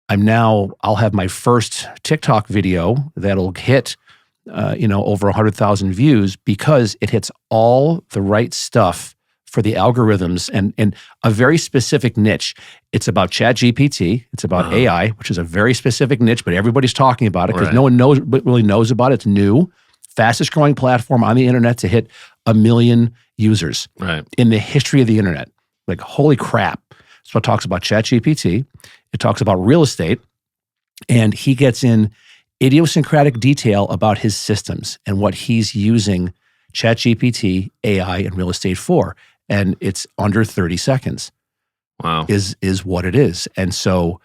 I'll have my first TikTok video that'll hit, over 100,000 views because it hits all the right stuff for the algorithms and a very specific niche. It's about ChatGPT. It's about AI, which is a very specific niche, but everybody's talking about it because no one really knows about it. It's new, fastest growing platform on the internet to hit 1 million users in the history of the internet. Like, holy crap. So it talks about ChatGPT. It talks about real estate. And he gets in idiosyncratic detail about his systems and what he's using ChatGPT, AI, and real estate for. And it's under 30 seconds. Wow. Is what it is. And so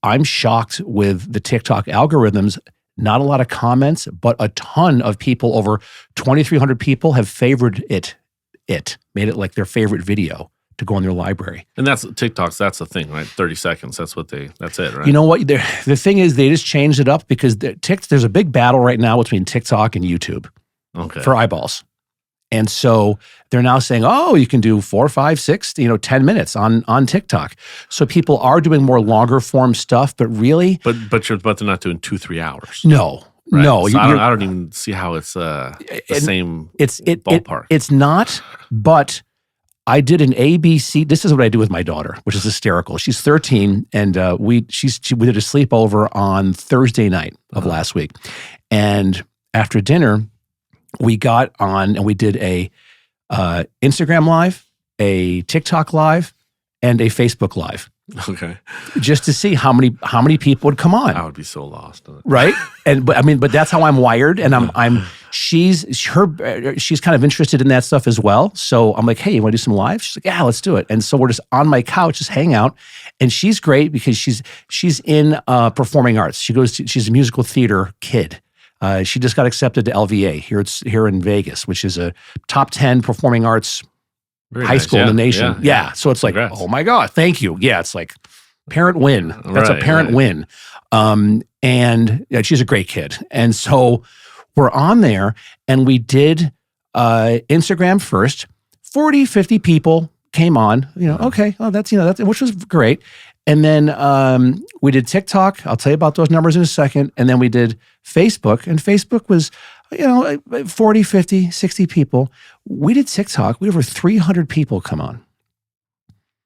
I'm shocked with the TikTok algorithms. Not a lot of comments, but a ton of people, over 2,300 people have favored it, made it like their favorite video to go in their library. And that's the thing, right? 30 seconds. That's it, right? You know what? The thing is, they just changed it up because there's a big battle right now between TikTok and YouTube for eyeballs. And so they're now saying, you can do 4, 5, 6, 10 minutes on TikTok. So people are doing more longer form stuff, but really, but they're not doing 2-3 hours. No, right? no. So I don't even see how it's the same ballpark. It's not, but I did an ABC. This is what I do with my daughter, which is hysterical. She's 13, and we did a sleepover on Thursday night of last week, and after dinner, we got on and we did a Instagram live, a TikTok live, and a Facebook live. Okay. Just to see how many people would come on. I would be so lost. Right? But that's how I'm wired, and she's kind of interested in that stuff as well. So I'm like, hey, you want to do some live? She's like, yeah, let's do it. And so we're just on my couch, just hang out. And she's great because she's in performing arts. She's a musical theater kid. She just got accepted to LVA here in Vegas, which is a top 10 performing arts high school in the nation. Yeah. So it's like, congrats. Oh my God, thank you. Yeah, it's like parent win. That's a parent win. And she's a great kid. And so we're on there and we did Instagram first. 40, 50 people came on, okay. Oh, that's which was great. And then we did TikTok. I'll tell you about those numbers in a second. And then we did Facebook. And Facebook was, 40, 50, 60 people. We did TikTok. We had over 300 people come on.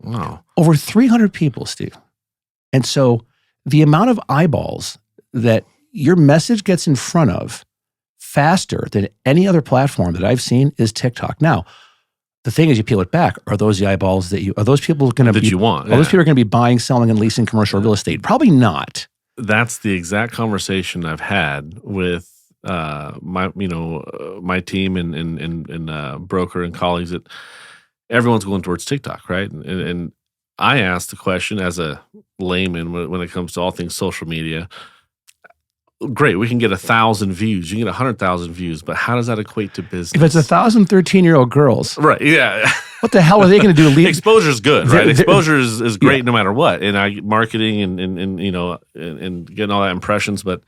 Wow. Over 300 people, Steve. And so the amount of eyeballs that your message gets in front of faster than any other platform that I've seen is TikTok. Now, the thing is, you peel it back. Are those the eyeballs are those people going to be? You want? Are those people going to be buying, selling, and leasing commercial real estate? Probably not. That's the exact conversation I've had with my team and broker and colleagues. That everyone's going towards TikTok, right? And I asked the question as a layman when it comes to all things social media. Great, we can get 1,000 views. You can get 100,000 views, but how does that equate to business? If it's 1,000 13-year-old girls, right? Yeah. What the hell are they going to do? Exposure is good, right? Exposure is great no matter what, and marketing and getting all that impressions. But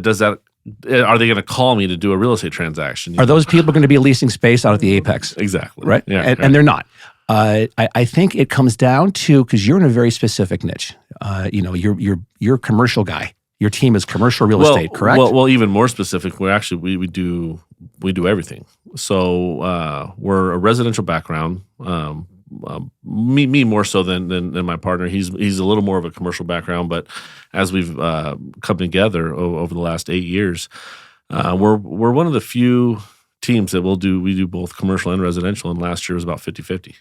does that? Are they going to call me to do a real estate transaction? Are those people going to be leasing space out at the Apex? Exactly. Right. Yeah. And they're not. I think it comes down to, because you're in a very specific niche. You're a commercial guy. Your team is commercial real estate, correct? Well, even more specific, we do everything. So we're a residential background. Me more so than my partner. He's a little more of a commercial background, but as we've come together over the last 8 years, we're one of the few teams that we do both commercial and residential. And last year was about 50-50.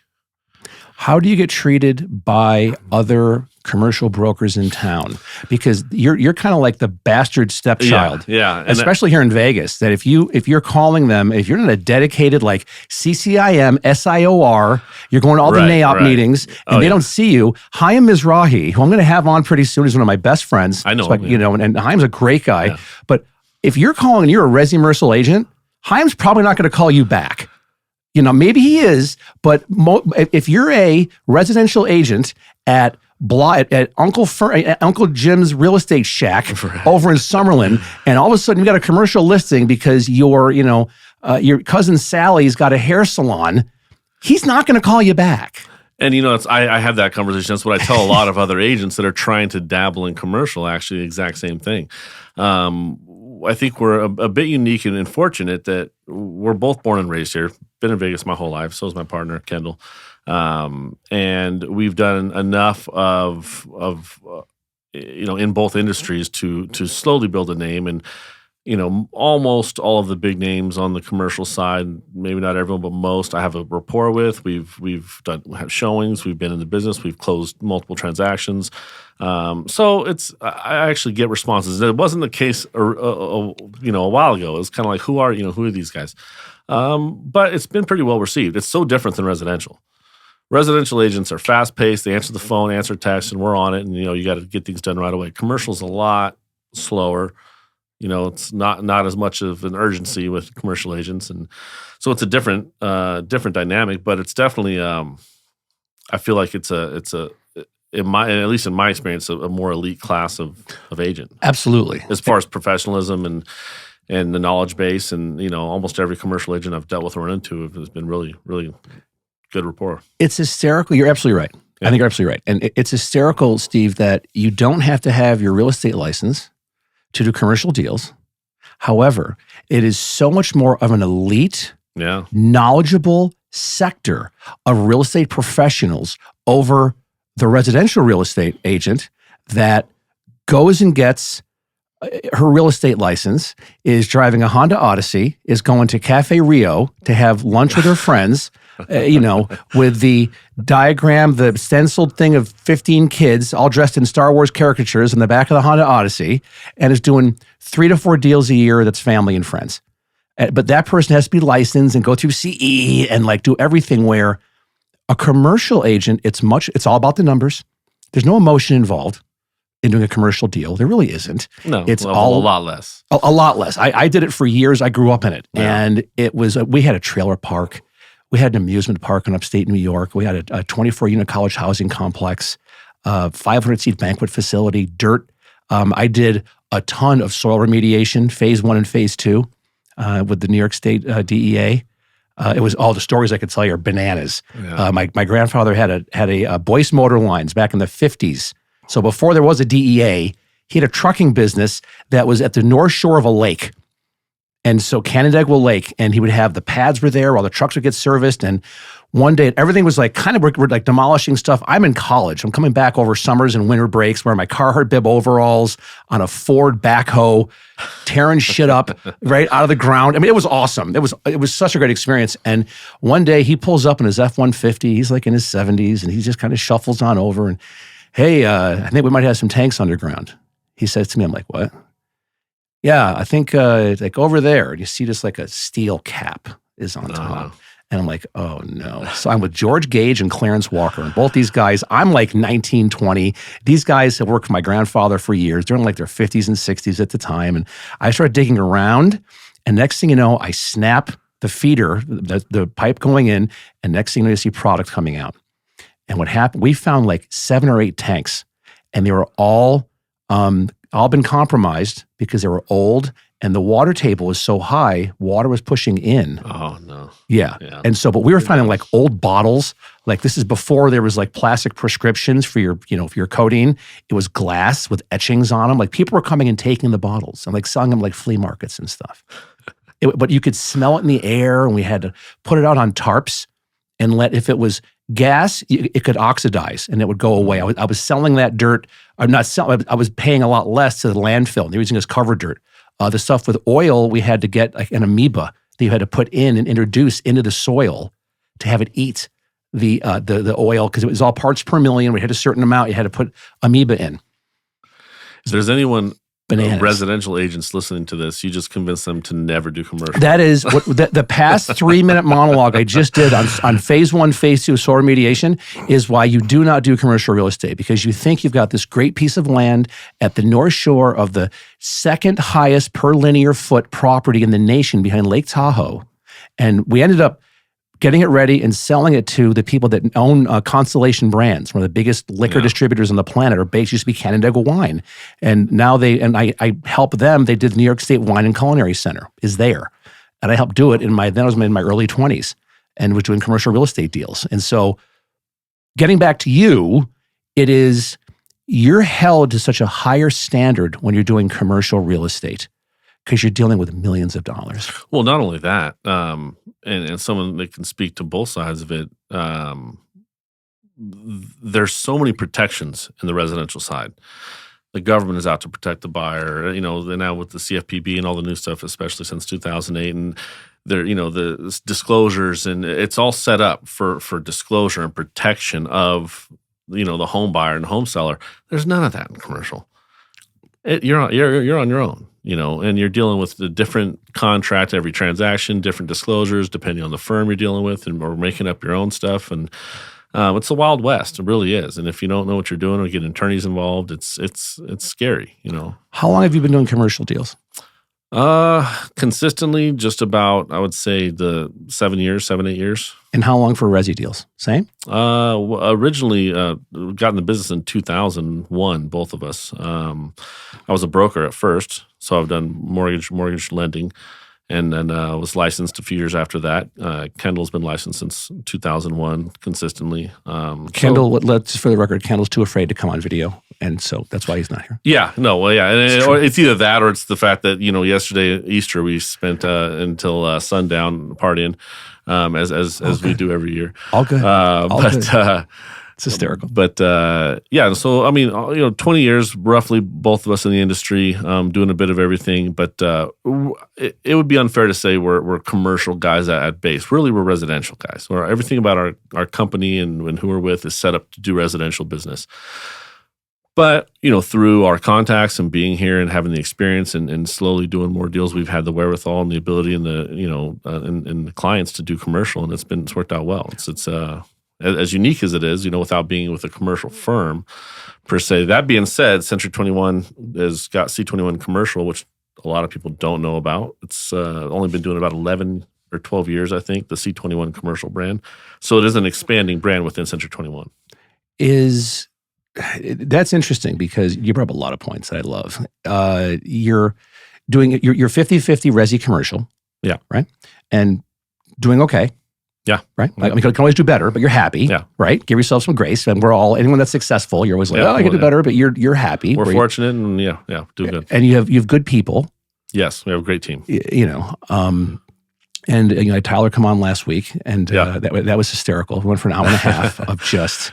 How do you get treated by other commercial brokers in town? Because you're kind of like the bastard stepchild. Yeah. Especially here in Vegas, that if you're calling them, if you're not a dedicated like CCIM, SIOR, you're going to all the NAOP meetings and they don't see you. Chaim Mizrahi, who I'm going to have on pretty soon, is one of my best friends. I know so him, and Chaim's a great guy. Yeah. But if you're calling and you're a resi-mercial agent, Chaim's probably not going to call you back. Maybe he is, but if you're a residential agent at Uncle Jim's real estate shack over in Summerlin, and all of a sudden you got a commercial listing because your cousin Sally's got a hair salon, he's not going to call you back. And I have that conversation. That's what I tell a lot of other agents that are trying to dabble in commercial. Actually, the exact same thing. I think we're a bit unique and fortunate that we're both born and raised here. Been in Vegas my whole life. So is my partner Kendall, and we've done enough of in both industries to slowly build a name. And almost all of the big names on the commercial side, maybe not everyone, but most, I have a rapport with. We have showings. We've been in the business. We've closed multiple transactions. So I actually get responses. It wasn't the case, a while ago. It's kind of like, who are these guys? But it's been pretty well received. It's so different than residential. Residential agents are fast paced. They answer the phone, answer text, and we're on it. And you got to get things done right away. Commercial's a lot slower. It's not as much of an urgency with commercial agents, and so it's a different dynamic. But it's definitely, I feel like it's at least in my experience, a more elite class of agent. Absolutely, as far as professionalism and the knowledge base, and almost every commercial agent I've dealt with or run into has been really, really good rapport. It's hysterical. You're absolutely right. Yeah. I think you're absolutely right, and it's hysterical, Steve, that you don't have to have your real estate license to do commercial deals. However, it is so much more of an elite, knowledgeable sector of real estate professionals over the residential real estate agent that goes and gets her real estate license, is driving a Honda Odyssey, is going to Cafe Rio to have lunch with her friends, with the diagram, the stenciled thing of 15 kids all dressed in Star Wars caricatures in the back of the Honda Odyssey, and is doing 3 to 4 deals a year that's family and friends. But that person has to be licensed and go through CE and do everything, where a commercial agent, it's all about the numbers. There's no emotion involved in doing a commercial deal. There really isn't. No, it's all a lot less. A lot less. I did it for years. I grew up in it. Yeah. And it was, we had a trailer park. We had an amusement park in upstate New York. We had a 24-unit college housing complex, 500-seat banquet facility, dirt. I did a ton of soil remediation, phase 1 and phase 2, with the New York State DEA. It was all the stories I could tell you are bananas. Yeah. My grandfather had a Boyce Motor Lines back in the 50s. So before there was a DEA, he had a trucking business that was at the north shore of a lake. And so Canandaigua Lake, and he would have the pads were there while the trucks would get serviced. And one day, everything was we're demolishing stuff. I'm in college. I'm coming back over summers and winter breaks, wearing my Carhartt bib overalls on a Ford backhoe, tearing shit up right out of the ground. I mean, it was awesome. It was such a great experience. And one day he pulls up in his F-150. He's in his 70s, and he just kind of shuffles on over and, hey, I think we might have some tanks underground. He says to me, I'm like, what? Yeah, I think over there, you see just a steel cap is on top. And I'm like, oh no. So I'm with George Gage and Clarence Walker. And both these guys, I'm 19, 20. These guys have worked for my grandfather for years. They're in their 50s and 60s at the time. And I started digging around. And next thing you know, I snap the feeder, the pipe going in. And next thing you know, you see product coming out. And what happened, we found 7 or 8 tanks. And they were all been compromised because they were old, and the water table was so high, water was pushing in. Oh, no. Yeah. And so, but we were finding old bottles. This is before there was plastic prescriptions for your, for your codeine. It was glass with etchings on them. People were coming and taking the bottles and selling them flea markets and stuff. But you could smell it in the air, and we had to put it out on tarps and if it was gas, it could oxidize and it would go away. I was selling that dirt. I'm not selling. I was paying a lot less to the landfill. They were using this cover dirt. The stuff with oil, we had to get an amoeba that you had to put in and introduce into the soil to have it eat the oil, because it was all parts per million. We had a certain amount. You had to put amoeba in. If there's anyone, bananas. Residential agents listening to this, you just convinced them to never do commercial. That is what the past 3-minute monologue I just did on phase 1, phase 2 soil remediation is why you do not do commercial real estate, because you think you've got this great piece of land at the north shore of the second highest per linear foot property in the nation behind Lake Tahoe. And we ended up getting it ready and selling it to the people that own Constellation Brands, one of the biggest liquor distributors on the planet. Our base used to be Canandaigua Wine. And now I help them. They did the New York State Wine and Culinary Center is there. And I helped do it then I was in my early 20s and was doing commercial real estate deals. And so getting back to you, you're held to such a higher standard when you're doing commercial real estate because you're dealing with millions of dollars. Well, not only that, and someone that can speak to both sides of it, there's so many protections in the residential side. The government is out to protect the buyer, and now with the CFPB and all the new stuff, especially since 2008, and the disclosures, and it's all set up for disclosure and protection of, the home buyer and home seller. There's none of that in commercial. You're on your own, and you're dealing with the different contract, every transaction, different disclosures, depending on the firm you're dealing with, or making up your own stuff. And it's the Wild West. It really is. And if you don't know what you're doing or get attorneys involved, it's scary, How long have you been doing commercial deals? Consistently, just about, I would say, the 7, 8 years. And how long for resi deals? Same? Originally, got in the business in 2001, both of us. I was a broker at first, so I've done mortgage lending, and then was licensed a few years after that. Kendall's been licensed since 2001 consistently. Kendall, let's for the record, Kendall's too afraid to come on video, and so that's why he's not here. Yeah, no, well, yeah, and it's either that or it's the fact that yesterday Easter we spent until sundown partying, as we do every year. All good. Good. It's hysterical. But yeah, so I mean, 20 years roughly, both of us in the industry, doing a bit of everything. But it would be unfair to say we're commercial guys at base. Really, we're residential guys. Everything about our company and who we're with is set up to do residential business. But through our contacts and being here and having the experience and slowly doing more deals, we've had the wherewithal and the ability and the and the clients to do commercial, and it's worked out well. It's as unique as it is, without being with a commercial firm per se. That being said, Century 21 has got C21 commercial, which a lot of people don't know about. It's only been doing about 11 or 12 years, I think, the C21 commercial brand. So it is an expanding brand within Century 21. That's interesting because you brought up a lot of points that I love. You're doing your 50-50 resi commercial. Yeah. Right? And doing okay. Yeah. Right? I mean, you can always do better, but you're happy. Yeah. Right? Give yourself some grace. And anyone that's successful, you're always like, I can do better, but you're happy. We're fortunate and do good. And you have good people. Yes, we have a great team. And I had Tyler come on last week, and that was hysterical. We went for an hour and a half of just,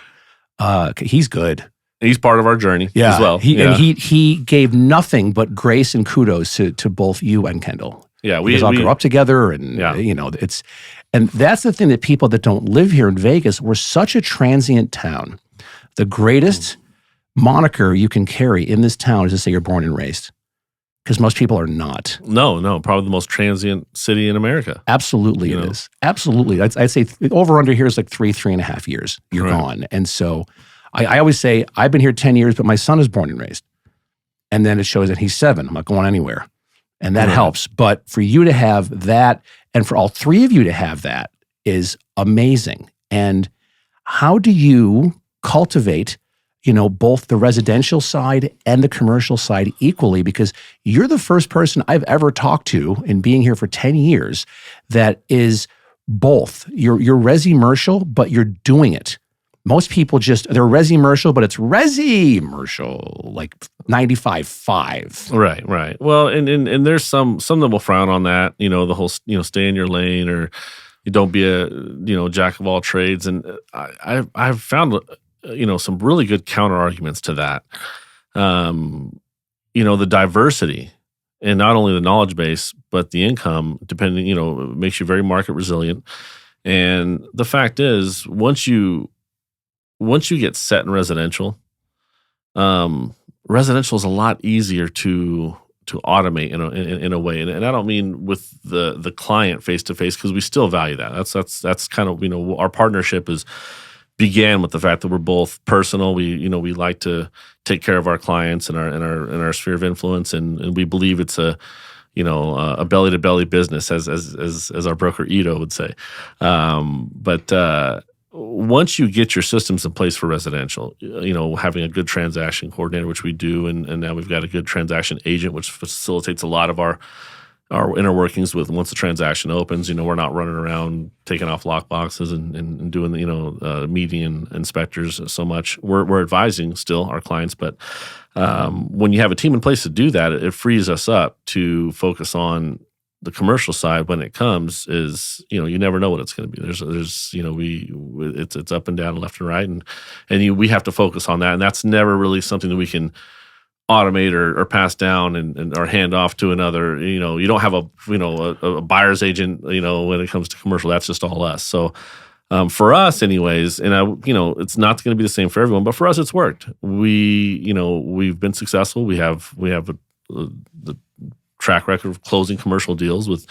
he's good. He's part of our journey as well. He gave nothing but grace and kudos to both you and Kendall. Yeah, we all grew up together, and and that's the thing that people that don't live here in Vegas, we're such a transient town. The greatest moniker you can carry in this town is to say you're born and raised, because most people are not. No, probably the most transient city in America. Absolutely, it is. Absolutely, I'd say over under here is like 3.5 years. You're gone, and so. I always say, I've been here 10 years, but my son is born and raised. And then it shows that he's 7. I'm not going anywhere. And that helps. But for you to have that, and for all three of you to have that, is amazing. And how do you cultivate, both the residential side and the commercial side equally? Because you're the first person I've ever talked to in being here for 10 years that is both. You're resi-mercial, but you're doing it. Most people they're resi-mercial, but it's resi-mercial, like 95.5. Right. Well, and there's some that will frown on that, the whole, stay in your lane, or you don't be a, jack of all trades. And I've found, some really good counter arguments to that. The diversity, and not only the knowledge base, but the income, depending, makes you very market resilient. And the fact is, once you get set in residential, residential is a lot easier to automate in a way, and I don't mean with the client face to face, because we still value that. That's kind of our partnership began with the fact that we're both personal. We like to take care of our clients and our sphere of influence, and we believe it's a belly to belly business, as our broker Ito would say, but. Once you get your systems in place for residential, having a good transaction coordinator, which we do, and now we've got a good transaction agent, which facilitates a lot of our, our inner workings with once the transaction opens. We're not running around taking off lock boxes and doing meeting inspectors so much. We're advising still our clients, but when you have a team in place to do that, it frees us up to focus on the commercial side when it comes. Is you never know what it's going to be. There's it's up and down, left and right, and we have to focus on that, and that's never really something that we can automate or pass down and or hand off to another. You don't have a buyer's agent. When it comes to commercial, that's just all us. So for us, anyways, and it's not going to be the same for everyone, but for us, it's worked. We've been successful. We have the track record of closing commercial deals with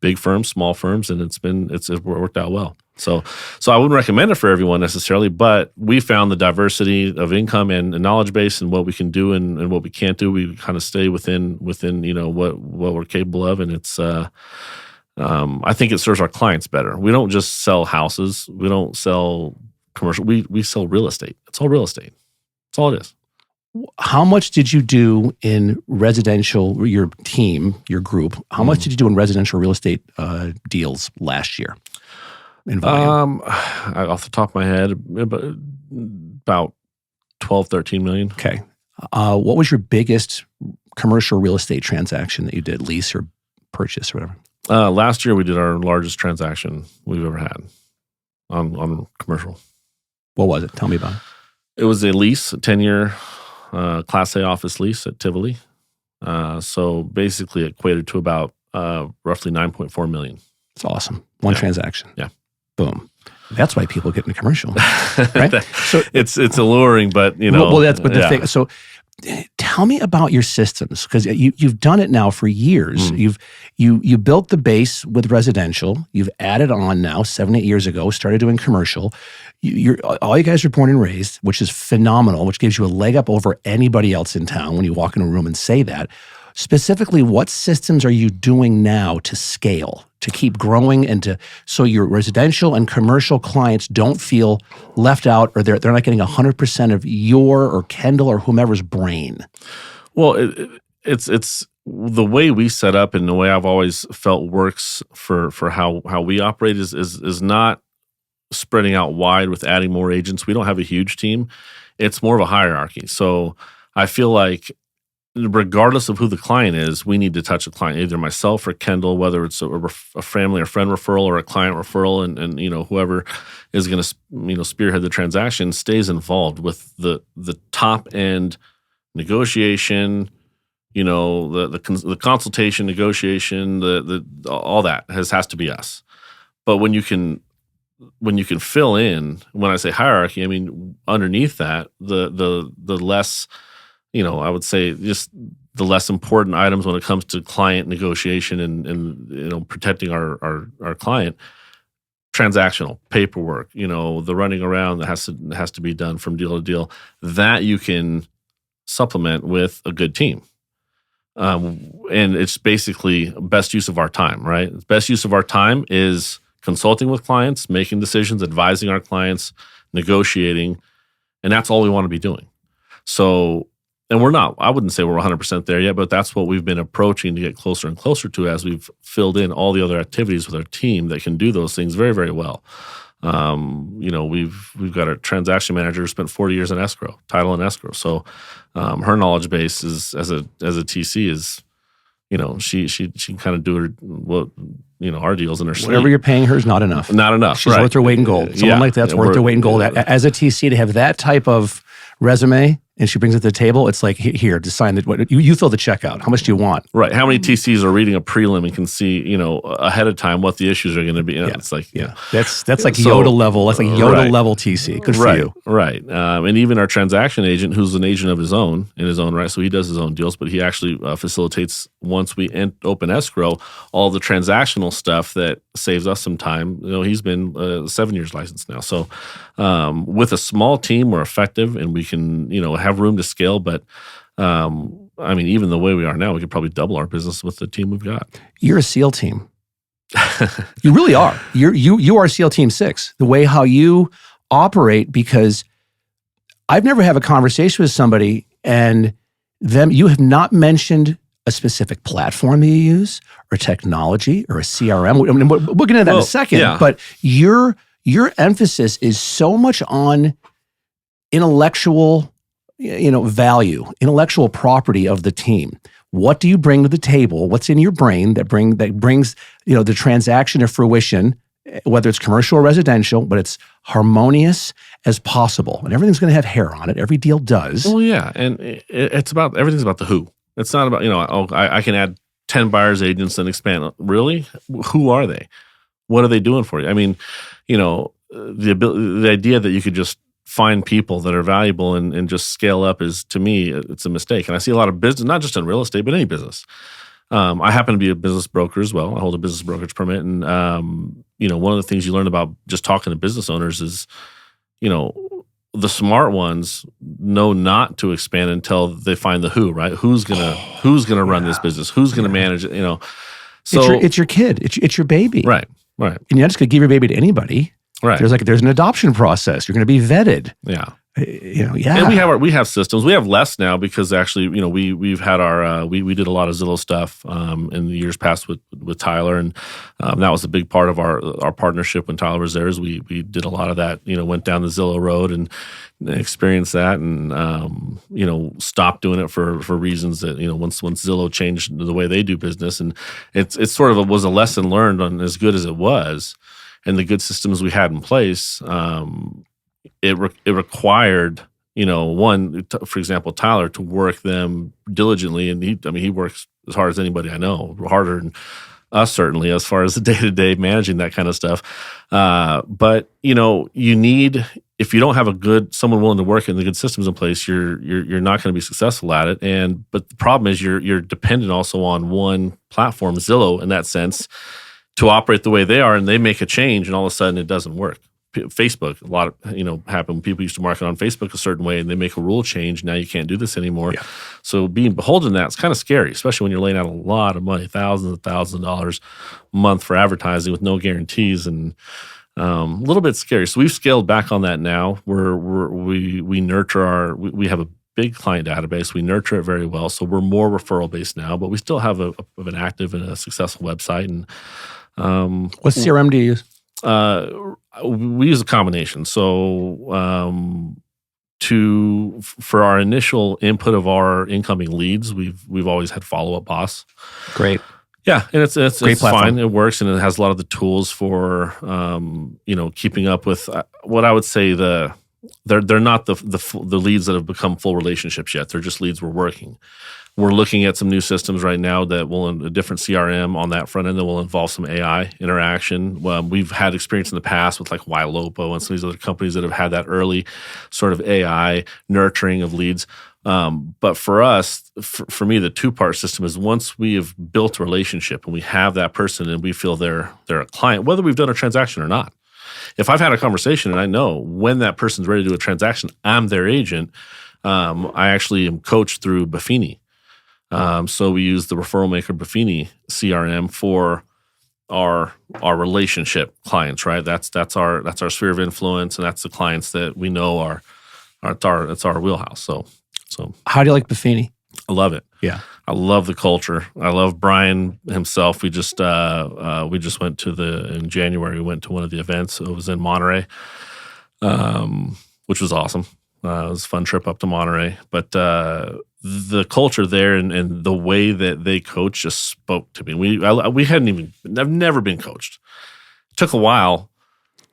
big firms, small firms, and it's worked out well. So I wouldn't recommend it for everyone necessarily, but we found the diversity of income and knowledge base and what we can do and what we can't do. We kind of stay within what we're capable of, and it's I think it serves our clients better. We don't just sell houses. We don't sell commercial. We sell real estate. It's all real estate. That's all it is. How much did you do in residential, your team, your group, how much did you do in residential real estate deals last year in volume? Off the top of my head, about 12, 13 million. Okay. What was your biggest commercial real estate transaction that you did, lease or purchase or whatever? Last year, we did our largest transaction we've ever had on commercial. What was it? Tell me about it. It was a lease, a 10-year Class A office lease at Tivoli. So basically equated to about roughly $9.4 million. It's awesome. One transaction. Yeah. Boom. That's why people get into commercial, right? So it's alluring, but Well, that's the thing. So tell me about your systems, because you've done it now for years. You built the base with residential. You've added on now 7-8 years ago. Started doing commercial. All you guys are born and raised, which is phenomenal, which gives you a leg up over anybody else in town when you walk in a room and say that. Specifically, what systems are you doing now to scale, to keep growing, and so your residential and commercial clients don't feel left out, or they're not getting 100% of your or Kendall or whomever's brain? Well, it's the way we set up, and the way I've always felt works for how we operate is not spreading out wide with adding more agents. We don't have a huge team. It's more of a hierarchy. So I feel like regardless of who the client is, we need to touch the client, either myself or Kendall, whether it's a family or friend referral or a client referral, and whoever is going to spearhead the transaction stays involved with the top end negotiation, the consultation, negotiation, the all that has to be us. But when you can fill in, when I say hierarchy, I mean underneath that, the less, I would say just the less important items when it comes to client negotiation and protecting our client, transactional paperwork, the running around that has to be done from deal to deal, that you can supplement with a good team. And it's basically best use of our time, right? Best use of our time is consulting with clients, making decisions, advising our clients, negotiating, and that's all we want to be doing. So, and I wouldn't say we're 100% there yet, but that's what we've been approaching to get closer and closer to as we've filled in all the other activities with our team that can do those things very, very well. We've got a transaction manager who spent 40 years in escrow, title and escrow. So her knowledge base is as a TC is, she can kind of do our deals in her sleep. Whatever you're paying her is not enough. Not enough. She's worth her weight in gold. Someone like that's worth her weight in gold. As a TC, to have that type of resume and she brings it to the table, it's like, here, just sign it. You fill the check out. How much do you want? Right. How many TCs are reading a prelim and can see, ahead of time what the issues are going to be? It's like, That's like Yoda level. That's like Yoda level TC. Good for you. Right. And even our transaction agent, who's an agent of his own, in his own right, so he does his own deals, but he actually facilitates, once we open escrow, all the transactional stuff that saves us some time. He's been 7 years licensed now. So with a small team, we're effective and we can, have room to scale. But even the way we are now, we could probably double our business with the team we've got. You're a SEAL team. You really are. You are SEAL Team 6. The way how you operate, because I've never had a conversation with somebody and you have not mentioned a specific platform that you use, or technology, or a CRM? I mean, we'll get into that in a second. Yeah. But your emphasis is so much on intellectual, value, intellectual property of the team. What do you bring to the table? What's in your brain that brings the transaction to fruition, whether it's commercial or residential, but it's harmonious as possible, and everything's going to have hair on it. Every deal does. Well, yeah, and it's about everything's about the who. It's not about I can add 10 buyers agents and expand. Really, who are they? What are they doing for you? I mean, the idea that you could just find people that are valuable and just scale up is, to me, it's a mistake. And I see a lot of business, not just in real estate, but any business. I happen to be a business broker as well. I hold a business brokerage permit. And, one of the things you learn about just talking to business owners is, the smart ones know not to expand until they find the who, right? Who's gonna run this business? Who's gonna manage it? So it's your kid. It's your baby. Right. And you're not just gonna give your baby to anybody. Right. There's an adoption process. You're going to be vetted. Yeah. Yeah. And we have systems. We have less now because actually, we've had our we did a lot of Zillow stuff in the years past with Tyler, and that was a big part of our partnership when Tyler was there. Is we did a lot of that. Went down the Zillow road and experienced that, and stopped doing it for reasons that once Zillow changed the way they do business, and it's sort of was a lesson learned on as good as it was. And the good systems we had in place, it required, for example, Tyler to work them diligently, and he works as hard as anybody I know, harder than us certainly as far as the day-to-day managing that kind of stuff. But you need, if you don't have someone willing to work in the good systems in place, you're not going to be successful at it. But the problem is you're dependent also on one platform, Zillow, in that sense, to operate the way they are, and they make a change, and all of a sudden it doesn't work. Facebook, a lot of happen. People used to market on Facebook a certain way, and they make a rule change. Now you can't do this anymore. Yeah. So being beholden to that is kind of scary, especially when you're laying out a lot of money, thousands of dollars a month for advertising with no guarantees, and a little bit scary. So we've scaled back on that now. We nurture we have a big client database. We nurture it very well, so we're more referral based now, but we still have an active and a successful website. And what CRM do you use? We use a combination. So for our initial input of our incoming leads, we've always had Follow Up Boss. Great. Yeah, and it's fine. It works, and it has a lot of the tools for keeping up with what I would say they're not the leads that have become full relationships yet. They're just leads we're working. We're looking at some new systems right now that will, a different CRM on that front end that will involve some AI interaction. We've had experience in the past with like Ylopo and some of these other companies that have had that early sort of AI nurturing of leads. But for us, for me, the two-part system is once we have built a relationship and we have that person and we feel they're a client, whether we've done a transaction or not. If I've had a conversation and I know when that person's ready to do a transaction, I'm their agent. I actually am coached through Buffini. So we use the referral maker Buffini CRM for our relationship clients, right? That's our sphere of influence, and that's the clients that we know are it's our wheelhouse. So how do you like Buffini? I love it. Yeah, I love the culture. I love Brian himself. We just went in January. We went to one of the events. It was in Monterey, which was awesome. It was a fun trip up to Monterey, but the culture there and the way that they coach just spoke to me. I've never been coached. It took a while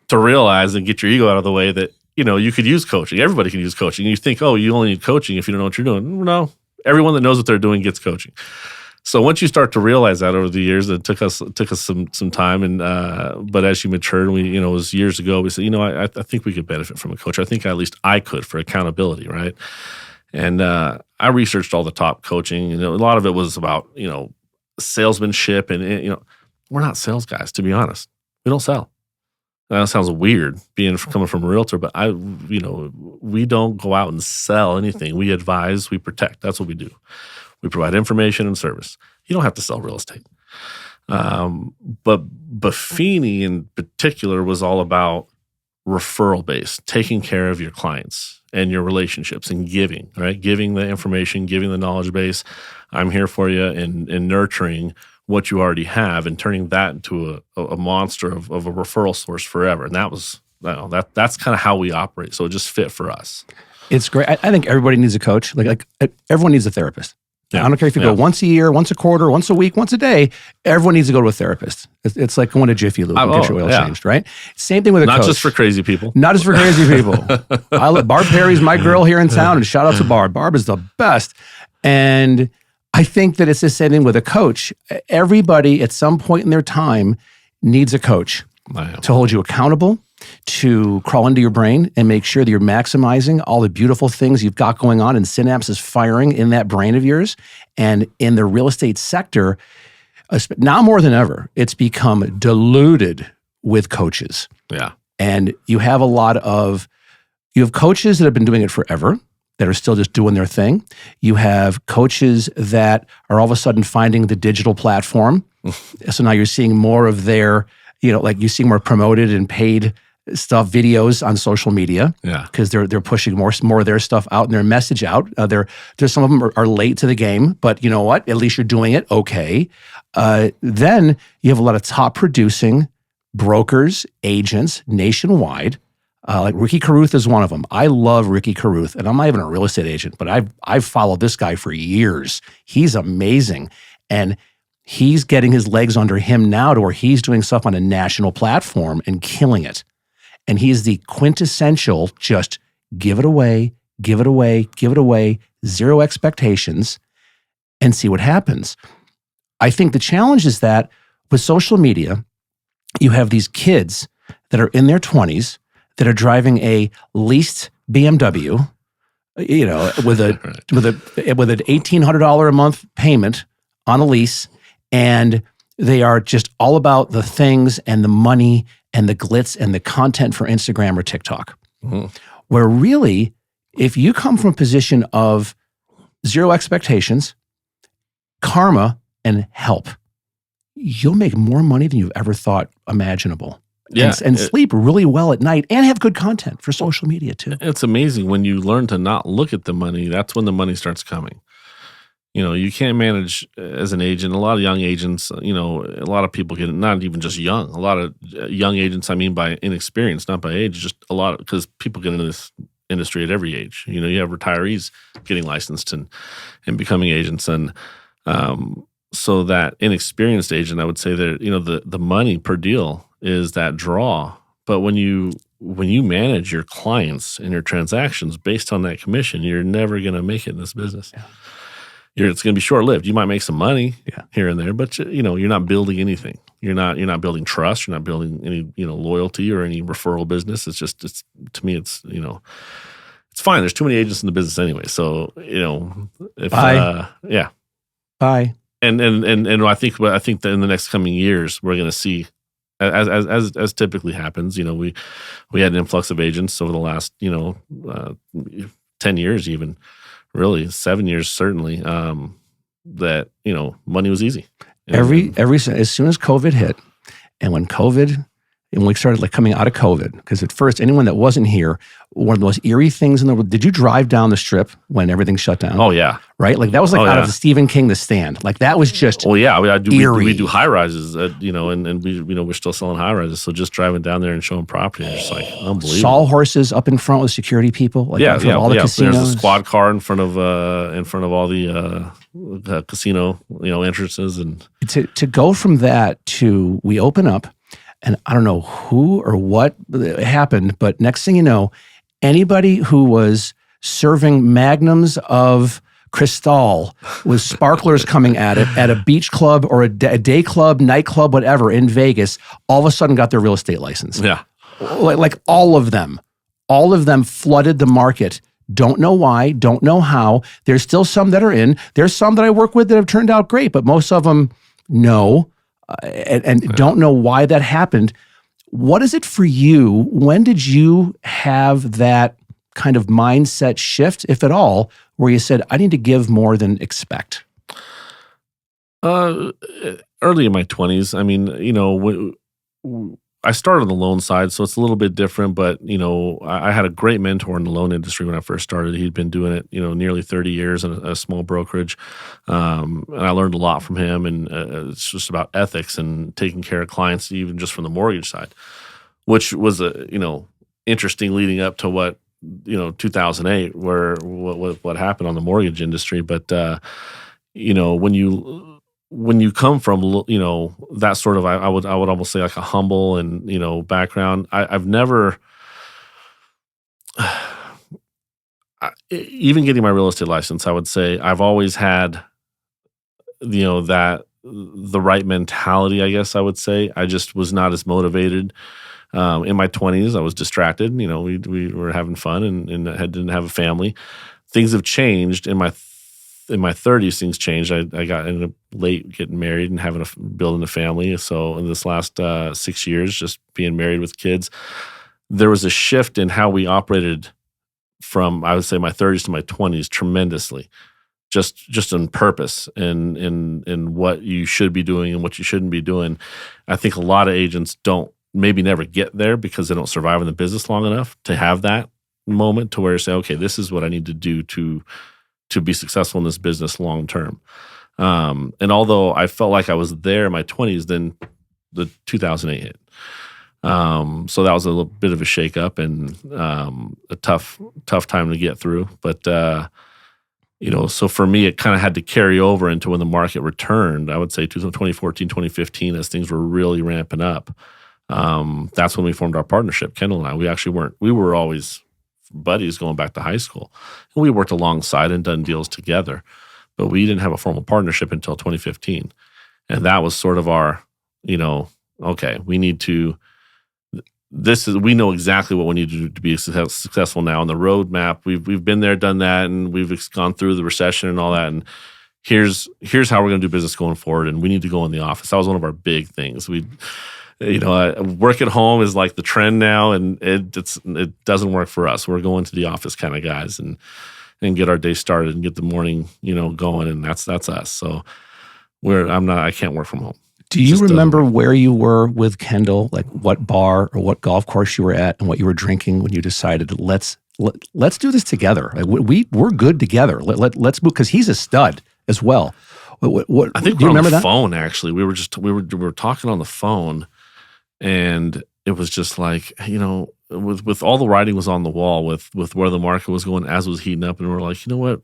to realize and get your ego out of the way that, you could use coaching. Everybody can use coaching. You think, you only need coaching if you don't know what you're doing. No, everyone that knows what they're doing gets coaching. So once you start to realize that over the years, it took us some time, and but as you matured, it was years ago. We said, I think we could benefit from a coach. I think at least I could for accountability, right? And I researched all the top coaching. A lot of it was about salesmanship, and we're not sales guys, to be honest. We don't sell. That sounds weird coming from a realtor, but we don't go out and sell anything. We advise, we protect. That's what we do. We provide information and service. You don't have to sell real estate. But Buffini in particular was all about referral based, taking care of your clients. and your relationships and giving, right? Giving the information, giving the knowledge base. I'm here for you, and nurturing what you already have and turning that into a monster of a referral source forever. And that's kind of how we operate. So it just fit for us. It's great. I think everybody needs a coach. Like everyone needs a therapist. Yeah. I don't care if you go once a year, once a quarter, once a week, once a day. Everyone needs to go to a therapist. It's like going to Jiffy Lube and get your oil changed, right? Same thing with a coach. Not just for crazy people. Not just for crazy people. Barb Perry's my girl here in town, and shout out to Barb. Barb is the best. And I think that it's the same thing with a coach. Everybody at some point in their time needs a coach to hold you accountable, to crawl into your brain and make sure that you're maximizing all the beautiful things you've got going on and synapses firing in that brain of yours. And in the real estate sector, now more than ever, it's become diluted with coaches. Yeah. And you have coaches that have been doing it forever, that are still just doing their thing. You have coaches that are all of a sudden finding the digital platform. So now you're seeing more of their, like you see more promoted and paid stuff, videos on social media. Yeah. Because they're pushing more of their stuff out and their message out. There's some of them are late to the game, but you know what? At least you're doing it. Okay. Then you have a lot of top producing brokers, agents nationwide. Like Ricky Carruth is one of them. I love Ricky Carruth, and I'm not even a real estate agent, but I've followed this guy for years. He's amazing. And he's getting his legs under him now to where he's doing stuff on a national platform and killing it. And he's the quintessential just give it away, give it away, give it away, zero expectations, and see what happens. I think the challenge is that with social media, you have these kids that are in their 20s that are driving a leased BMW, with an $1,800 a month payment on a lease, and they are just all about the things and the money and the glitz and the content for Instagram or TikTok. Mm-hmm. Where really, if you come from a position of zero expectations, karma, and help, you'll make more money than you've ever thought imaginable. Yeah, and sleep really well at night and have good content for social media too. It's amazing when you learn to not look at the money. That's when the money starts coming. You can't manage as an agent. A lot of young agents, a lot of people get, not even just young, a lot of young agents, I mean by inexperience, not by age, just a lot, because people get into this industry at every age. You have retirees getting licensed and becoming agents. And so that inexperienced agent, I would say that, the money per deal is that draw. But when you manage your clients and your transactions based on that commission, you're never going to make it in this business. Yeah. It's going to be short-lived. You might make some money here and there, but you're not building anything. You're not building trust. You're not building any loyalty or any referral business. It's to me, it's fine. There's too many agents in the business anyway. So if Bye. Bye. And I think that in the next coming years we're going to see, as typically happens, we had an influx of agents over the last 10 years, even really 7 years certainly, that money was easy. As soon as COVID hit, and when we started coming out of COVID, because at first anyone that wasn't here, one of the most eerie things in the world. Did you drive down the Strip when everything shut down? Oh yeah, right. That was out of Stephen King, The Stand. That was just. Oh yeah, eerie. We do high rises, and we're still selling high rises. So just driving down there and showing property, it's just unbelievable. Sawhorses up in front with security people. All the casinos. There's a squad car in front of all the casino entrances, and to go from that to we open up. And I don't know who or what happened, but next thing you know, anybody who was serving magnums of Cristal with sparklers coming at it at a beach club or a day club, nightclub, whatever in Vegas, all of a sudden got their real estate license. Yeah. Like all of them flooded the market. Don't know why, don't know how. There's still some that are in. There's some that I work with that have turned out great, but most of them, no. And don't know why that happened. What is it for you? When did you have that kind of mindset shift, if at all, where you said, I need to give more than expect? Early in my 20s. I mean, I started on the loan side, so it's a little bit different. But I had a great mentor in the loan industry when I first started. He'd been doing it, nearly 30 years in a small brokerage, and I learned a lot from him. And it's just about ethics and taking care of clients, even just from the mortgage side, which was interesting leading up to what 2008, where what happened on the mortgage industry. But when you come from that sort of I would almost say like a humble and background, I've never even getting my real estate license, I would say I've always had that the right mentality, I guess I would say. I just was not as motivated. In my 20s, I was distracted. We were having fun and didn't have a family. Things have changed in my 30s. Things changed. I ended up late getting married and building a family. So in this last 6 years, just being married with kids, there was a shift in how we operated from, I would say, my 30s to my 20s tremendously. Just on purpose and in what you should be doing and what you shouldn't be doing. I think a lot of agents don't maybe never get there because they don't survive in the business long enough to have that moment to where you say, okay, this is what I need to do to be successful in this business long term. And although I felt like I was there in my 20s, then the 2008 hit. So that was a little bit of a shakeup and a tough time to get through. But so for me, it kind of had to carry over into when the market returned. I would say 2014, 2015, as things were really ramping up. That's when we formed our partnership, Kendall and I. We were always buddies going back to high school. And we worked alongside and done deals together, but we didn't have a formal partnership until 2015. And that was sort of our, okay, we know exactly what we need to do to be successful now. On the roadmap, we've been there, done that, and we've gone through the recession and all that. And here's how we're going to do business going forward. And we need to go in the office. That was one of our big things. Work at home is like the trend now, and it doesn't work for us. We're going to the office kind of guys and get our day started and get the morning, going, and that's us. So I can't work from home. Do you remember where you were with Kendall, like what bar or what golf course you were at and what you were drinking when you decided let's do this together? Like we're good together. Let's move, because he's a stud as well. What I think do you remember on the that? phone, actually. We were talking on the phone, and it was just like, with all the writing was on the wall with where the market was going as it was heating up, and we're like, you know what?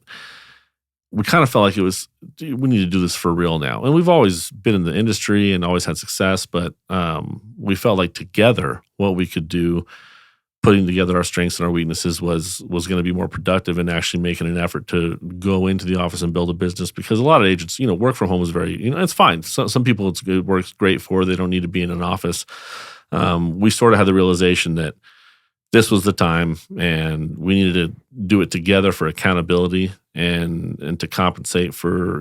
We kind of felt like we need to do this for real now. And we've always been in the industry and always had success, but we felt like together what we could do, putting together our strengths and our weaknesses was going to be more productive and actually making an effort to go into the office and build a business. Because a lot of agents, work from home is very, it's fine. Some people it works great for. They don't need to be in an office. We sort of had the realization that this was the time, and we needed to do it together for accountability and to compensate for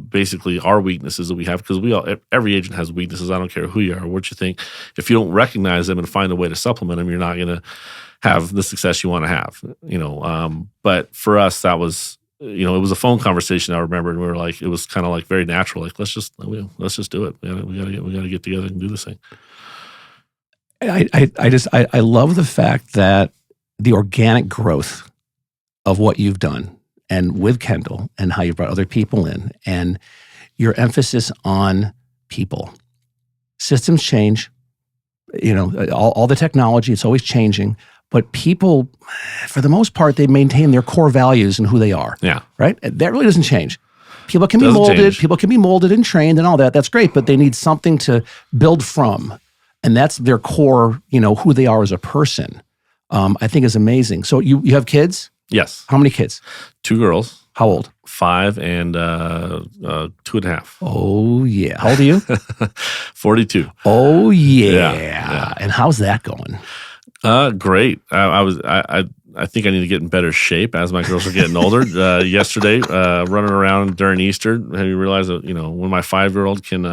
basically our weaknesses that we have, because every agent has weaknesses. I don't care who you are, what you think. If you don't recognize them and find a way to supplement them, you're not going to have the success you want to have. But for us, that was it was a phone conversation. I remember, and we were like, it was kind of like very natural. Like let's just do it. We got to get together and do this thing. I love the fact that the organic growth of what you've done, and with Kendall, and how you brought other people in, and your emphasis on people. Systems change, all the technology, it's always changing, but people, for the most part, they maintain their core values and who they are. Yeah. Right? That really doesn't change. People can be molded. Change. People can be molded and trained and all that. That's great, but they need something to build from. And that's their core, who they are as a person. I think is amazing. So you have kids? Yes. How many kids? 2 girls. How old? 5 and 2.5. Oh, yeah. How old are you? 42. Oh, yeah. And how's that going? Great. I think I need to get in better shape as my girls are getting older. Yesterday, running around during Easter, have you realized that, when my 5-year-old can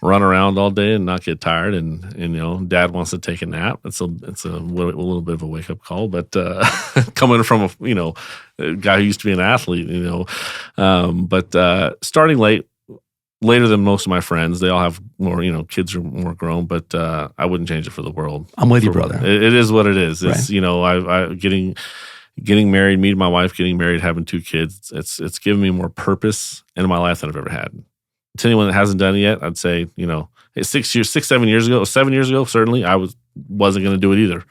run around all day and not get tired, and dad wants to take a nap. It's a little bit of a wake up call, but coming from a guy who used to be an athlete, but starting late later than most of my friends. They all have more, kids are more grown, but I wouldn't change it for the world. I'm with you, brother. It is what it is. It's, Right. I getting married, meeting my wife, getting married, having 2 kids. It's given me more purpose in my life than I've ever had. To anyone that hasn't done it yet, I'd say, 7 years ago, certainly I wasn't going to do it either.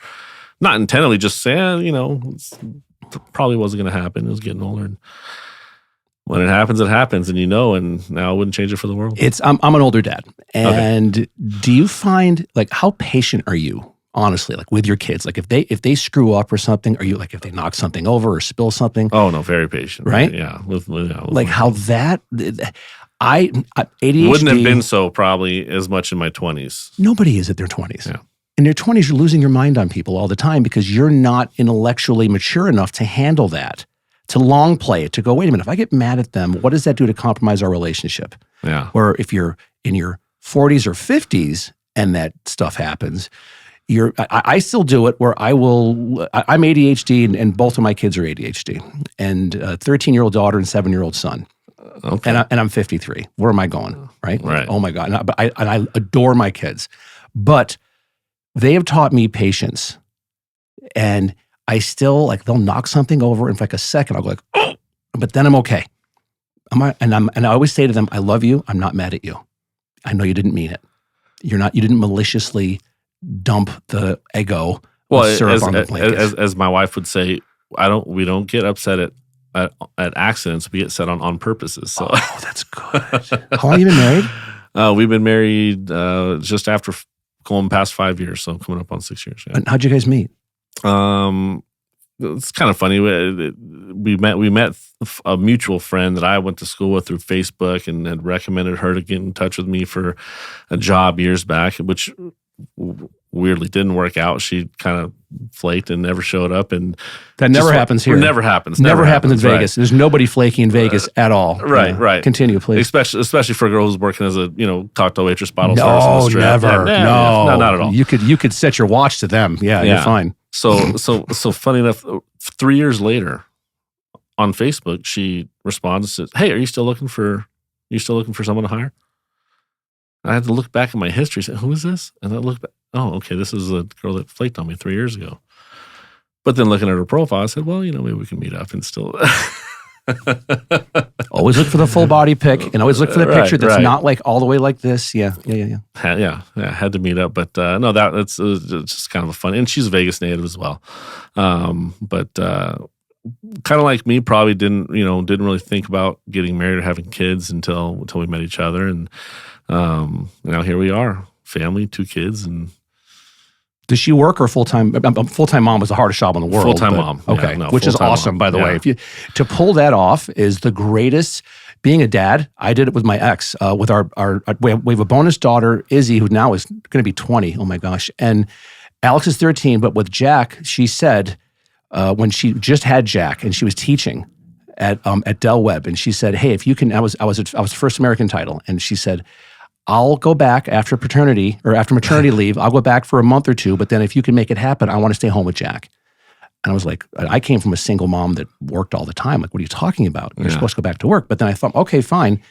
Not intentionally, just saying, it probably wasn't going to happen. It was getting older. And when it happens, and and now I wouldn't change it for the world. I'm an older dad. And do you find, like, how patient are you, honestly, like with your kids? Like if they screw up or something, are you like, if they knock something over or spill something? Oh no, very patient. Right? Yeah. With like how that, ADHD. Wouldn't have been so probably as much in my 20s. Nobody is at their 20s. Yeah. In their 20s, you're losing your mind on people all the time because you're not intellectually mature enough to handle that, to long play it, to go, wait a minute, if I get mad at them, what does that do to compromise our relationship? Yeah. Or if you're in your 40s or 50s and that stuff happens, I still do it where I'm ADHD and both of my kids are ADHD, and a 13-year-old daughter and 7-year-old son. Okay. And I'm 53. Where am I going? Right? Right. Oh my God. And I adore my kids, but they have taught me patience, and I still, like, they'll knock something over and for like a second I'll go like, oh, but then I'm okay. And I always say to them, I love you. I'm not mad at you. I know you didn't mean it. You didn't maliciously dump the Eggo syrup on the blanket. As my wife would say, we don't get upset at accidents. We get set on purposes. So that's good. How long have you been married? We've been married just after going past 5 years, so coming up on 6 years. Yeah. And how'd you guys meet? It's kind of funny. We met a mutual friend that I went to school with through Facebook, and had recommended her to get in touch with me for a job years back, which weirdly didn't work out. She kind of flaked and never showed up, and that never happens here. Never happens. Never happens in Vegas. Right. There's nobody flaky in Vegas at all. Right, right. Continue, please. Especially for a girl who's working as a cocktail waitress, bottle service. No, never. No, not at all. You could set your watch to them. Yeah, you're fine. So funny enough, 3 years later, on Facebook, she responds and says, "Hey, are you still looking for someone to hire?" I had to look back at my history. Say, who is this? And I looked back. Oh, okay, this is a girl that flaked on me 3 years ago. But then looking at her profile, I said, well, maybe we can meet up and still. Always look for the full body pic, and always look for the picture that's not like all the way like this. Yeah. Had to meet up, but no, that's just kind of a fun. And she's a Vegas native as well, but kind of like me, probably didn't really think about getting married or having kids until we met each other, and now here we are, family, 2 kids, and. Does she work or full-time? Full-time mom is the hardest job in the world. Full-time mom. Okay, Yeah, no, which is awesome, mom. by the way. To pull that off is the greatest. Being a dad, I did it with my ex. With we have a bonus daughter, Izzy, who now is going to be 20. Oh my gosh! And Alex is 13. But with Jack, she said when she just had Jack and she was teaching at Del Webb, and she said, "Hey, if you can," I was first American title, and she said, I'll go back after paternity or after maternity leave. I'll go back for a month or 2, but then if you can make it happen, I want to stay home with Jack. And I was like, I came from a single mom that worked all the time. Like, what are you talking about? You're supposed to go back to work. But then I thought, okay, fine.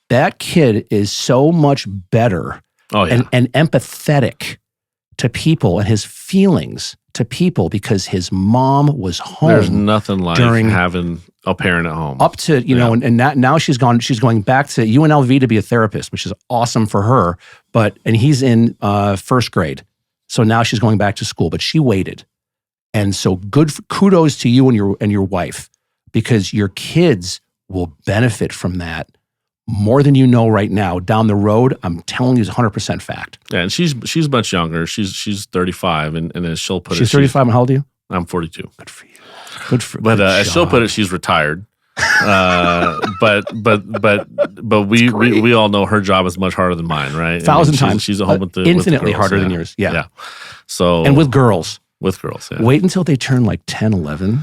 That kid is so much better and empathetic to people and his feelings to people because his mom was home. There's nothing like having a parent at home. Up to, and now she's going back to UNLV to be a therapist, which is awesome for her. And he's in first grade. So now she's going back to school, but she waited. And so kudos to you and your wife, because your kids will benefit from that more than you know right now. Down the road, I'm telling you, it's 100% fact. Yeah, and she's much younger. She's 35, and as she'll put it, she's 35. And how old are you? I'm 42. Good for you. But as she'll put it, she's retired. But we all know her job is much harder than mine, right? 1,000 times. She's at home with the infinitely girls, harder than yours. Yeah. So and with girls. Yeah. Wait until they turn like 10, 11.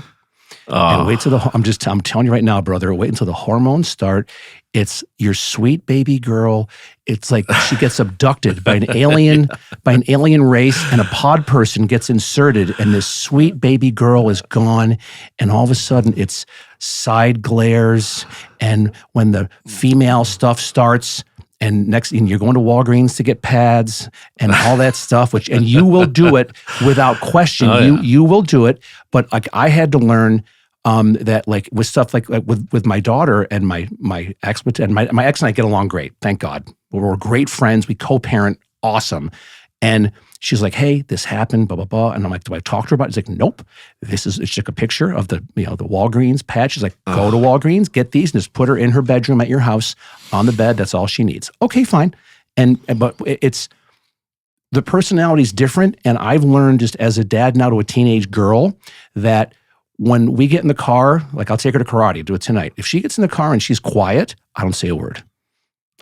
And wait till I'm telling you right now, brother, wait until the hormones start. It's your sweet baby girl. It's like she gets abducted by an alien, race, and a pod person gets inserted, and this sweet baby girl is gone. And all of a sudden it's side glares. And when the female stuff starts, and you're going to Walgreens to get pads and all that stuff, and you will do it without question. Oh, yeah. You will do it. But like I had to learn that like with stuff like with my daughter and my ex, and my ex and I get along great, thank God. We're great friends. We co-parent, awesome. And she's like, hey, this happened, blah, blah, blah. And I'm like, do I talk to her about it? She's like, nope. She took a picture of the Walgreens pad. She's like, go to Walgreens, get these, and just put her in her bedroom at your house on the bed. That's all she needs. Okay, fine. But it's, the personality is different. And I've learned just as a dad now to a teenage girl that when we get in the car, like I'll take her to karate, do it tonight. If she gets in the car and she's quiet, I don't say a word.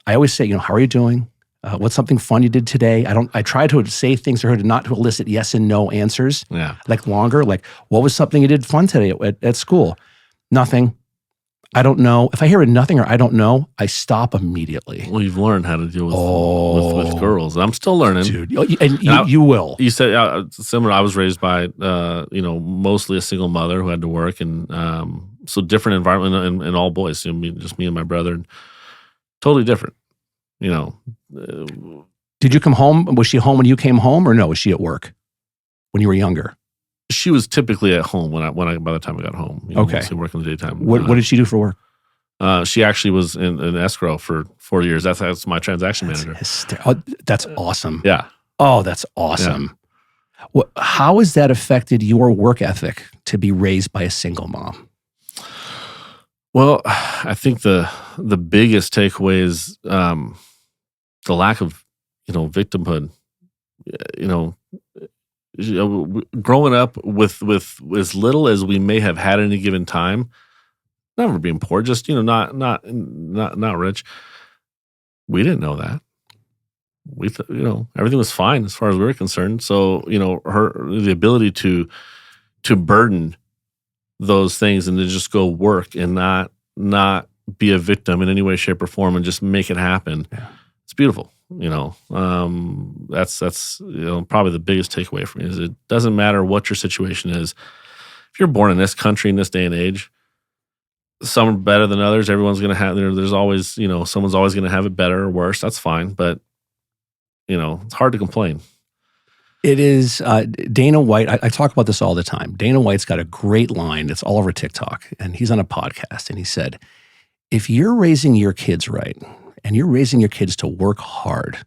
I always say, how are you doing? What's something fun you did today? I try to say things to her not to elicit yes and no answers. Yeah. Like longer, like what was something you did fun today at school? Nothing. I don't know. If I hear a nothing or I don't know, I stop immediately. Well, you've learned how to deal with girls. I'm still learning. Dude, you will. You said similar. I was raised by, mostly a single mother who had to work, and so different environment and all boys. Just me and my brother, and totally different. Did you come home? Was she home when you came home, or no? Was she at work when you were younger? She was typically at home by the time I got home. Okay, mostly working the daytime. What did she do for work? She actually was in escrow for 4 years. That's my transaction manager. That's awesome. Yeah. Oh, that's awesome. Yeah. How has that affected your work ethic to be raised by a single mom? Well, I think the biggest takeaway is the lack of victimhood. Growing up with as little as we may have had at any given time, never being poor, just not rich. We didn't know that. We everything was fine as far as we were concerned. So the ability to burden those things and to just go work and not be a victim in any way, shape, or form and just make it happen. Yeah. It's beautiful. That's probably the biggest takeaway for me is it doesn't matter what your situation is. If you're born in this country in this day and age, some are better than others. Everyone's going to have, there's always, someone's always going to have it better or worse. That's fine. But, it's hard to complain. It is Dana White. I talk about this all the time. Dana White's got a great line. It's all over TikTok. And he's on a podcast. And he said, if you're raising your kids right, and you're raising your kids to work hard,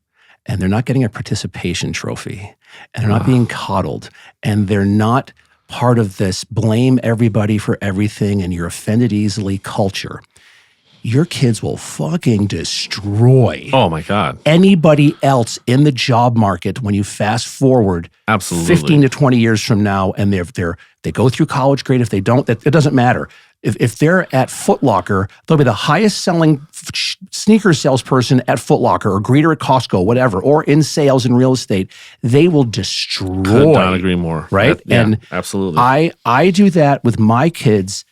and they're not getting a participation trophy, and they're not being coddled, and they're not part of this blame everybody for everything and you're offended easily culture, your kids will fucking destroy. Oh my God. Anybody else in the job market when you fast forward absolutely 15 to 20 years from now, and they go through college, great. If they don't, it doesn't matter. If they're at Foot Locker, they'll be the highest selling sneaker salesperson at Foot Locker or greeter at Costco, whatever, or in sales and real estate. They will destroy. Could not agree more. Right? Yeah, absolutely. I do that with my kids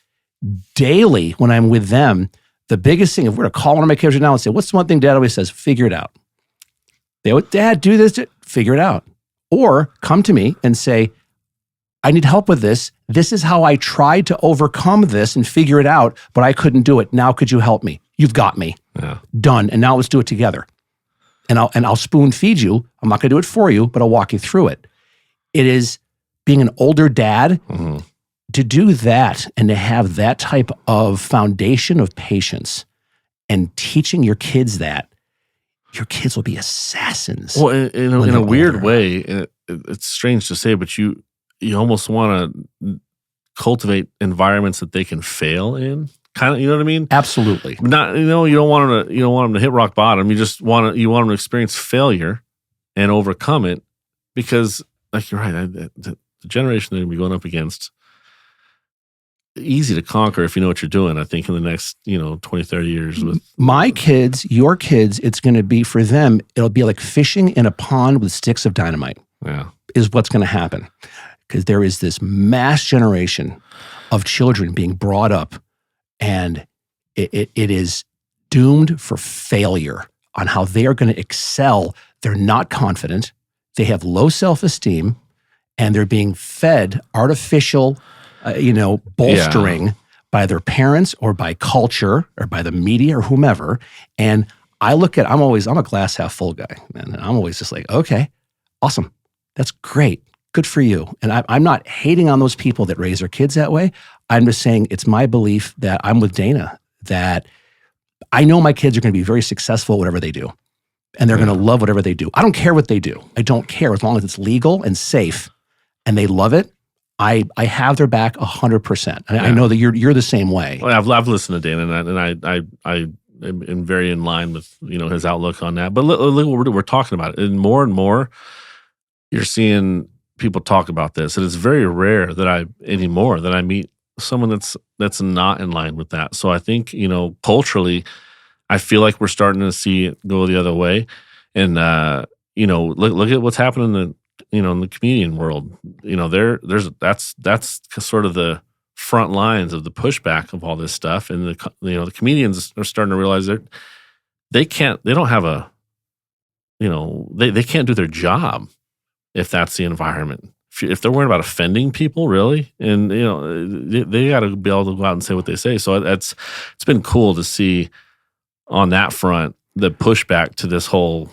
daily when I'm with them. The biggest thing, if we're to call one of my kids right now and say, what's the one thing Dad always says? Figure it out. They go, Dad, do this, figure it out. Or come to me and say, I need help with this. This is how I tried to overcome this and figure it out, but I couldn't do it. Now could you help me? You've got me. Yeah. Done. And now let's do it together. And I'll spoon feed you. I'm not going to do it for you, but I'll walk you through it. It is being an older dad to do that and to have that type of foundation of patience and teaching your kids that, your kids will be assassins. Well, in a weird way, it's strange to say, but you almost want to cultivate environments that they can fail in. Kind of, you know what I mean? Absolutely. Not, you don't want them to hit rock bottom. You just want them to experience failure and overcome it, because, like, you're right, the generation they're going to be going up against, easy to conquer if you know what you're doing, I think, in the next 20, 30 years. With my kids, your kids, it's going to be, for them, it'll be like fishing in a pond with sticks of dynamite. Yeah, is what's going to happen, because there is this mass generation of children being brought up, and it is doomed for failure on how they are going to excel. They're not confident. They have low self-esteem, and they're being fed artificial bolstering by their parents or by culture or by the media or whomever. And I'm a glass half full guy, and I'm always just like, okay, awesome. That's great. Good for you. And I'm not hating on those people that raise their kids that way. I'm just saying it's my belief that I'm with Dana, that I know my kids are going to be very successful at whatever they do. And they're going to love whatever they do. I don't care what they do. I don't care as long as it's legal and safe and they love it. I have their back 100%. And I know that you're the same way. Well, I've listened to Dana, and I am very in line with his outlook on that. But look what we're talking about, and more you're seeing people talk about this, and it's very rare that I meet someone that's not in line with that. So I think culturally, I feel like we're starting to see it go the other way, and look at what's happening in the comedian world. That's sort of the front lines of the pushback of all this stuff, and the comedians are starting to realize they can't do their job if that's the environment. If they're worried about offending people, really, and they got to be able to go out and say what they say. So it's been cool to see on that front the pushback to this whole,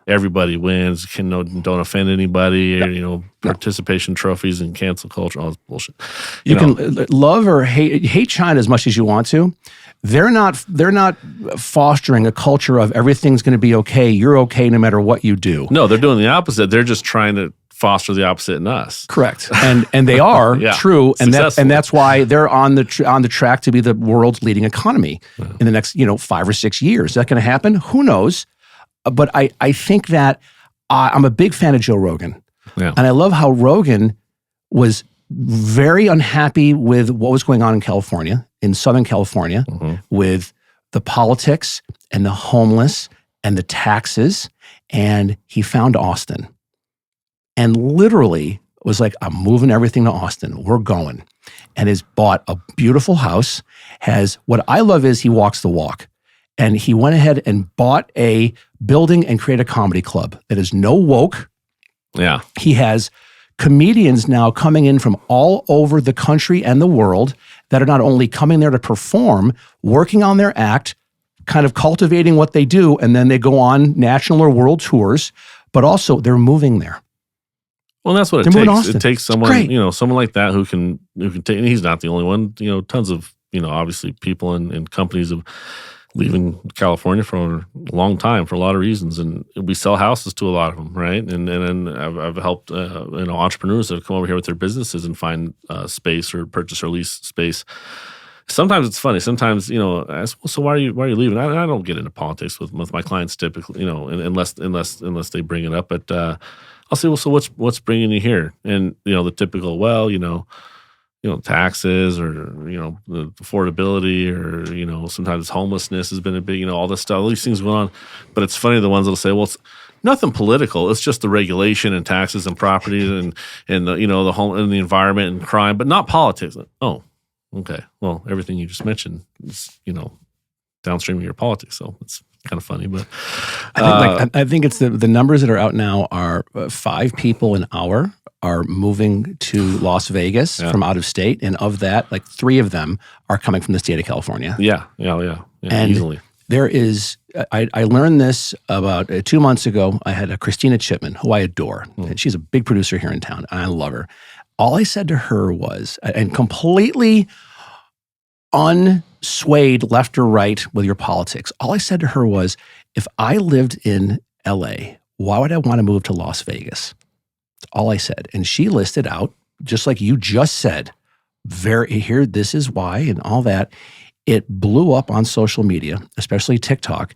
everybody wins, don't offend anybody, or participation trophies and cancel culture, all this bullshit. You can love or hate China as much as you want to. They're not fostering a culture of everything's going to be okay. You're okay no matter what you do. No, they're doing the opposite. They're just trying to foster the opposite in us. Correct, and they are true, and that's why they're on the track to be the world's leading economy in the next 5 or 6 years. Is that going to happen? Who knows? But I think that I'm a big fan of Joe Rogan, and I love how Rogan was very unhappy with what was going on in California, in Southern California, with the politics and the homeless and the taxes, and he found Austin. And literally was like, I'm moving everything to Austin. We're going. And has bought a beautiful house. What I love is he walks the walk. And he went ahead and bought a building and created a comedy club that is no woke. Yeah. He has comedians now coming in from all over the country and the world that are not only coming there to perform, working on their act, kind of cultivating what they do, and then they go on national or world tours, but also they're moving there. Well, that's what it takes. It takes someone, someone like that who can take, and he's not the only one, tons of, obviously people and companies have leaving California for a long time for a lot of reasons. And we sell houses to a lot of them. Right. And I've helped, entrepreneurs that have come over here with their businesses and find space or purchase or lease space. Sometimes it's funny. Sometimes, I ask, well, so why are you leaving? I don't get into politics with my clients typically, unless they bring it up, but, I'll say, well, so what's bringing you here? And the typical, taxes or the affordability or sometimes homelessness has been a big all this stuff. All these things going on, but it's funny the ones that'll say, well, it's nothing political. It's just the regulation and taxes and properties and the the home and the environment and crime, but not politics. Oh, okay. Well, everything you just mentioned is downstream of your politics, so it's kind of funny, but I think it's the numbers that are out now are 5 people an hour are moving to Las Vegas from out of state, and of that, 3 of them are coming from the state of California. Yeah, and easily. There is, I learned this about 2 months ago. I had a Christina Chipman, who I adore. And she's a big producer here in town, and I love her. All I said to her was, and completely unswayed left or right with your politics. All I said to her was, if I lived in LA, why would I want to move to Las Vegas? That's all I said. And she listed out, just like you just said, this is why and all that. It blew up on social media, especially TikTok.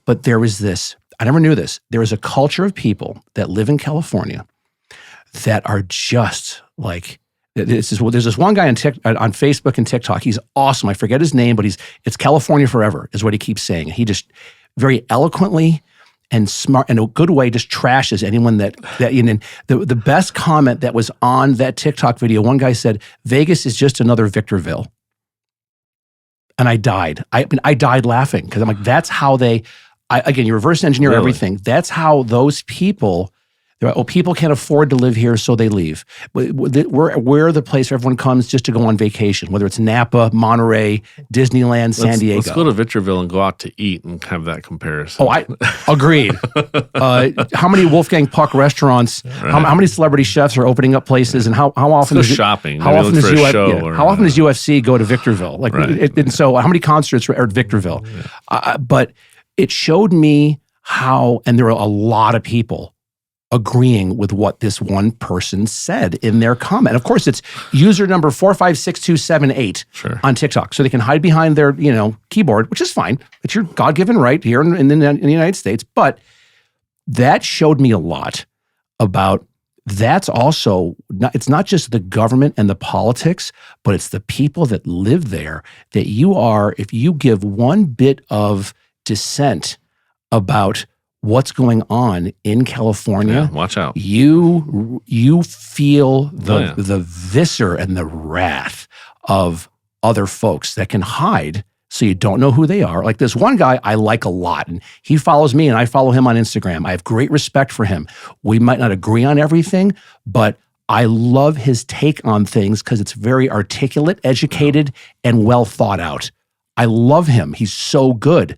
But there was this, I never knew this. There is a culture of people that live in California that are just like, there's this one guy on Facebook and TikTok. He's awesome. I forget his name, but it's California forever is what he keeps saying. He just very eloquently and smart in a good way just trashes anyone that the best comment that was on that TikTok video. One guy said, "Vegas is just another Victorville," and I died. I died laughing because I'm like, that's how again, you reverse engineer everything. That's how those people They're like, oh, people can't afford to live here, so they leave. We're the place where everyone comes just to go on vacation, whether it's Napa, Monterey, Disneyland, San Diego. Let's go to Victorville and go out to eat and have that comparison. Oh, I agreed. How many Wolfgang Puck restaurants? Right. How many celebrity chefs are opening up places? And how often Let's is go shopping? How Maybe often look does for a show or, how often does UFC go to Victorville? Like, Right. and so how many concerts are at Victorville? But it showed me how, and there were a lot of people agreeing with what this one person said in their comment. Of course, it's user number 456278 on TikTok. So they can hide behind their, keyboard, which is fine. It's your God-given right here in the United States. But that showed me a lot about that's also, it's not just the government and the politics, but it's the people that live there that if you give one bit of dissent about what's going on in California, watch out. You feel the viscera and the wrath of other folks that can hide so you don't know who they are. Like this one guy I like a lot, and he follows me and I follow him on Instagram. I have great respect for him. We might not agree on everything, but I love his take on things because it's very articulate, educated, and well thought out. I love him. He's so good.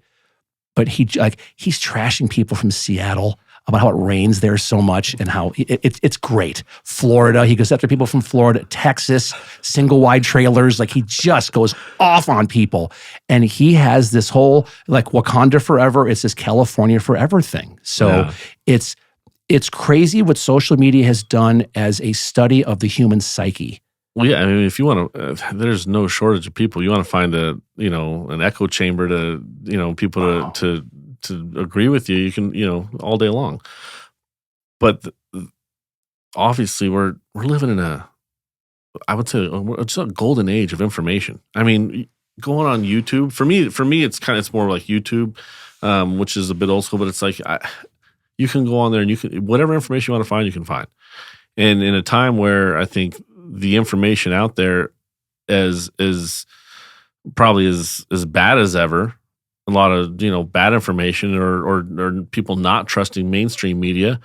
But he's trashing people from Seattle about how it rains there so much and how it's great. Florida, he goes after people from Florida, Texas, single wide trailers. Like he just goes off on people. And he has this whole like Wakanda forever. It's this California forever thing. So it's crazy what social media has done as a study of the human psyche. Well, yeah, I mean, if you want to, there's no shortage of people. You want to find an echo chamber to, people to agree with you. You can, all day long. But obviously, we're living in I would say, it's a golden age of information. I mean, going on YouTube for me, it's more like YouTube, which is a bit old school. But it's like you can go on there and you can whatever information you want to find, you can find. And in a time where I think the information out there is probably as bad as ever. A lot of bad information or people not trusting mainstream media.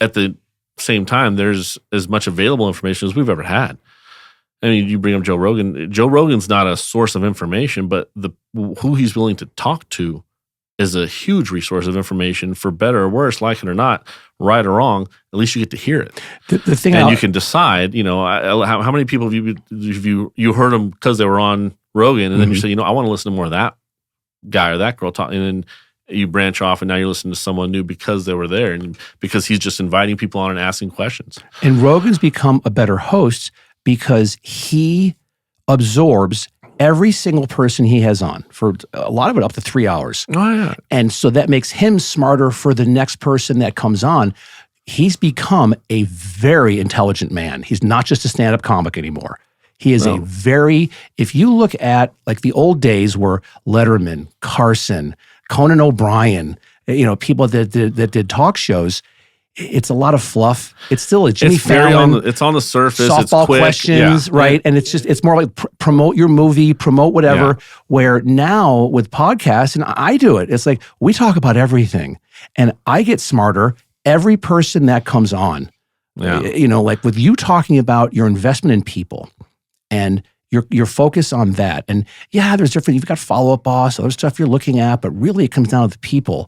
At the same time, there's as much available information as we've ever had. I mean, you bring up Joe Rogan. Joe Rogan's not a source of information, but who he's willing to talk to is a huge resource of information, for better or worse, like it or not, right or wrong. At least you get to hear it. The thing, and you can decide. How many people have you heard them because they were on Rogan, and then you say, I want to listen to more of that guy or that girl talk, and then you branch off, and now you're listening to someone new because they were there, and because he's just inviting people on and asking questions. And Rogan's become a better host because he absorbs every single person he has on, for a lot of it up to 3 hours. Oh, yeah. And so that makes him smarter for the next person that comes on. He's become a very intelligent man. He's not just a stand-up comic anymore. He is if you look at like the old days where Letterman, Carson, Conan O'Brien, people that did talk shows, it's a lot of fluff. It's still a Jimmy Fallon. It's on the surface. Softball it's quick. questions, right? And it's more like promote your movie, promote whatever. Yeah. Where now with podcasts, and I do it, it's like we talk about everything, and I get smarter every person that comes on. Yeah. Like with you talking about your investment in people and your focus on that. And yeah, there's different. You've got Follow-Up Boss, other stuff you're looking at, but really it comes down to the people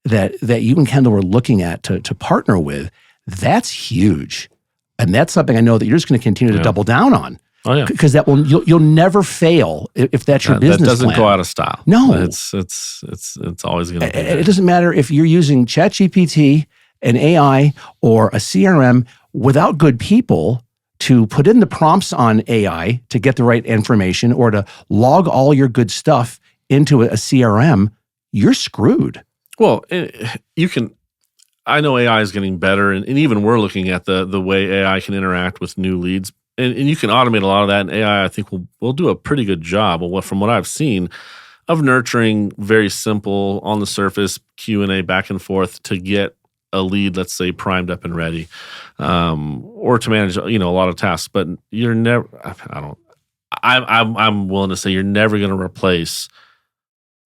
that you and Kendall were looking at to partner with. That's huge. And that's something I know that you're just going to continue to double down on. Oh yeah. Because you'll never fail if that's your business plan. That doesn't go out of style. No. It's always going to be there. It doesn't matter if you're using ChatGPT, an AI, or a CRM without good people to put in the prompts on AI to get the right information or to log all your good stuff into a CRM, you're screwed. Well, I know AI is getting better, and even we're looking at the way AI can interact with new leads, and you can automate a lot of that. And AI, I think, will do a pretty good job from what I've seen of nurturing very simple, on the surface Q&A back and forth to get a lead, let's say, primed up and ready, or to manage a lot of tasks. But you're never. I'm willing to say you're never going to replace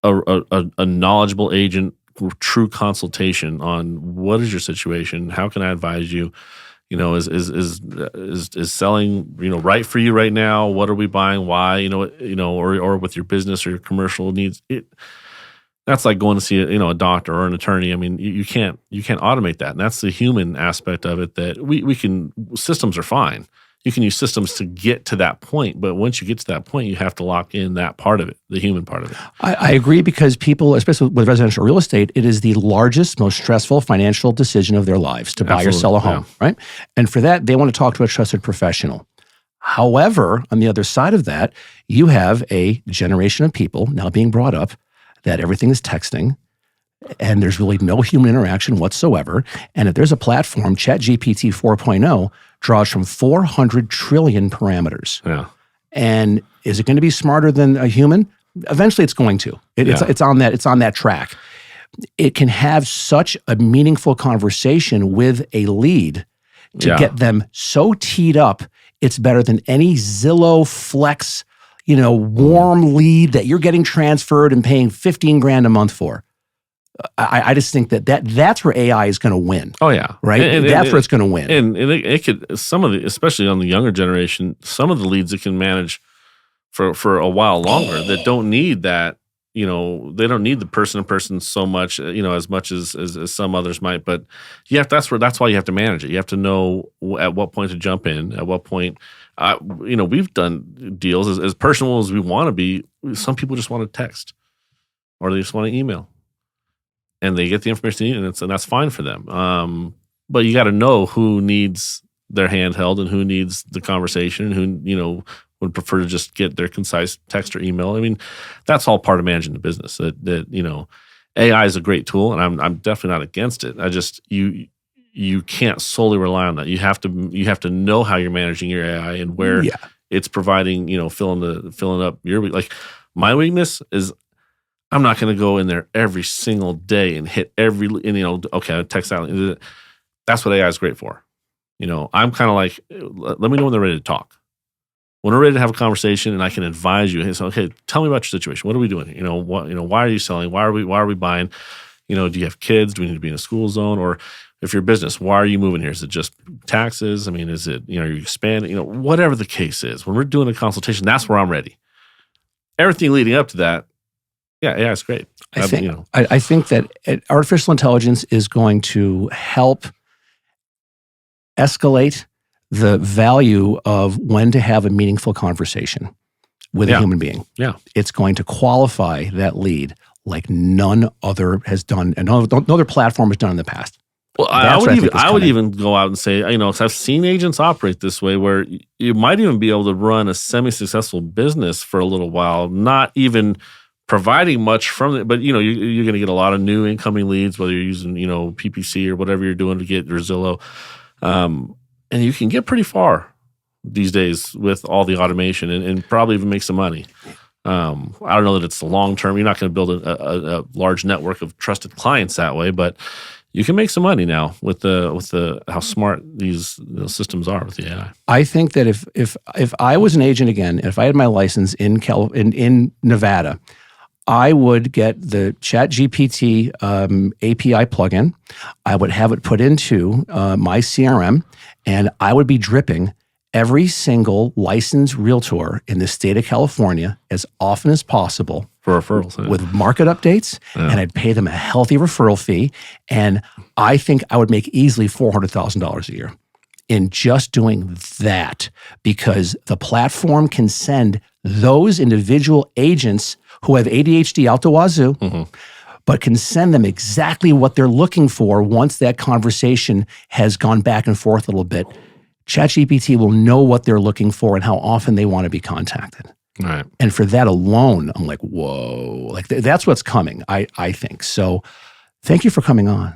a knowledgeable agent true consultation on what is your situation, how can I advise you. Is selling right for you right now? What are we buying? Why? Or with your business or your commercial needs. That's like going to see a doctor or an attorney. I mean, you can't automate that, and that's the human aspect of it. That we can. Systems are fine. You can use systems to get to that point, but once you get to that point, you have to lock in that part of it, the human part of it. I agree, because people, especially with residential real estate, it is the largest, most stressful financial decision of their lives to buy or sell a home, right? And for that, they want to talk to a trusted professional. However, on the other side of that, you have a generation of people now being brought up that everything is texting, and there's really no human interaction whatsoever. And if there's a platform, ChatGPT 4.0 draws from 400 trillion parameters. Yeah. And is it going to be smarter than a human? Eventually it's going to. It's on that track. It can have such a meaningful conversation with a lead to get them so teed up, it's better than any Zillow Flex, warm lead that you're getting transferred and paying $15,000 a month for. I just think that's where AI is going to win. Oh yeah, right. And that's where it's going to win. And it could, some of the, especially on the younger generation, some of the leads it can manage for a while longer that don't need that. They don't need the person to person so much. As much as some others might. But that's why you have to manage it. You have to know at what point to jump in. At what point, we've done deals as personal as we want to be. Some people just want to text, or they just want to email. And they get the information they need, and that's fine for them. But you got to know who needs their handheld and who needs the conversation, and who would prefer to just get their concise text or email. I mean, that's all part of managing the business. That AI is a great tool, and I'm definitely not against it. I just you can't solely rely on that. You have to know how you're managing your AI and where it's providing. Filling up your, like, my weakness is, I'm not going to go in there every single day and hit okay, I text out. That's what AI is great for. I'm kind of like, let me know when they're ready to talk. When we're ready to have a conversation and I can advise you, hey, so, okay, tell me about your situation. What are we doing? Why are you selling? Why are we buying? Do you have kids? Do we need to be in a school zone? Or if you're a business, why are you moving here? Is it just taxes? I mean, is it, are you expanding? Whatever the case is, when we're doing a consultation, that's where I'm ready. Everything leading up to that, yeah, it's great. I think that artificial intelligence is going to help escalate the value of when to have a meaningful conversation with a human being. Yeah. It's going to qualify that lead like none other has done, and no other platform has done in the past. Well, I would even go out and say, because I've seen agents operate this way, where you might even be able to run a semi-successful business for a little while, not even providing much from it, but you're going to get a lot of new incoming leads, whether you're using PPC or whatever you're doing to get your Zillow, and you can get pretty far these days with all the automation and probably even make some money. I don't know that it's the long term. You're not going to build a large network of trusted clients that way, but you can make some money now with the how smart these systems are with the AI. I think that if I was an agent again, if I had my license in Nevada, I would get the ChatGPT API plugin. I would have it put into my CRM, and I would be dripping every single licensed realtor in the state of California as often as possible for referrals with market updates, and I'd pay them a healthy referral fee. And I think I would make easily $400,000 a year in just doing that, because the platform can send those individual agents who have ADHD out the wazoo, but can send them exactly what they're looking for once that conversation has gone back and forth a little bit. ChatGPT will know what they're looking for and how often they want to be contacted. Right. And for that alone, I'm like, whoa, like that's what's coming, I think. So thank you for coming on.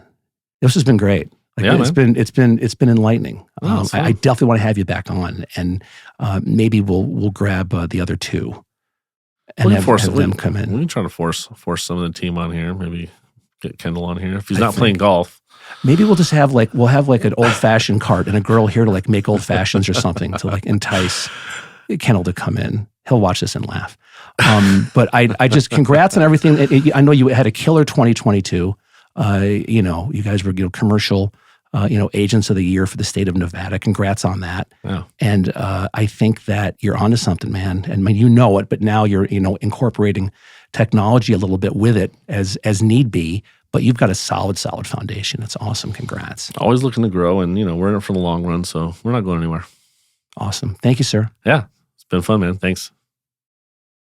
This has been great. It's been enlightening. I definitely want to have you back on, and maybe we'll grab the other two and have them come in. We can try to force some of the team on here. Maybe get Kendall on here if he's not playing golf. Maybe we'll just have an old fashioned cart and a girl here to make old fashions or something to entice Kendall to come in. He'll watch this and laugh. But I just congrats on everything. I know you had a killer 2022. You guys were commercial agents of the year for the state of Nevada. Congrats on that. Yeah. And I think that you're onto something, man. And you know it, but now you're incorporating technology a little bit with it as need be. But you've got a solid foundation. That's awesome. Congrats. Always looking to grow, and we're in it for the long run, so we're not going anywhere. Awesome. Thank you, sir. Yeah, it's been fun, man. Thanks.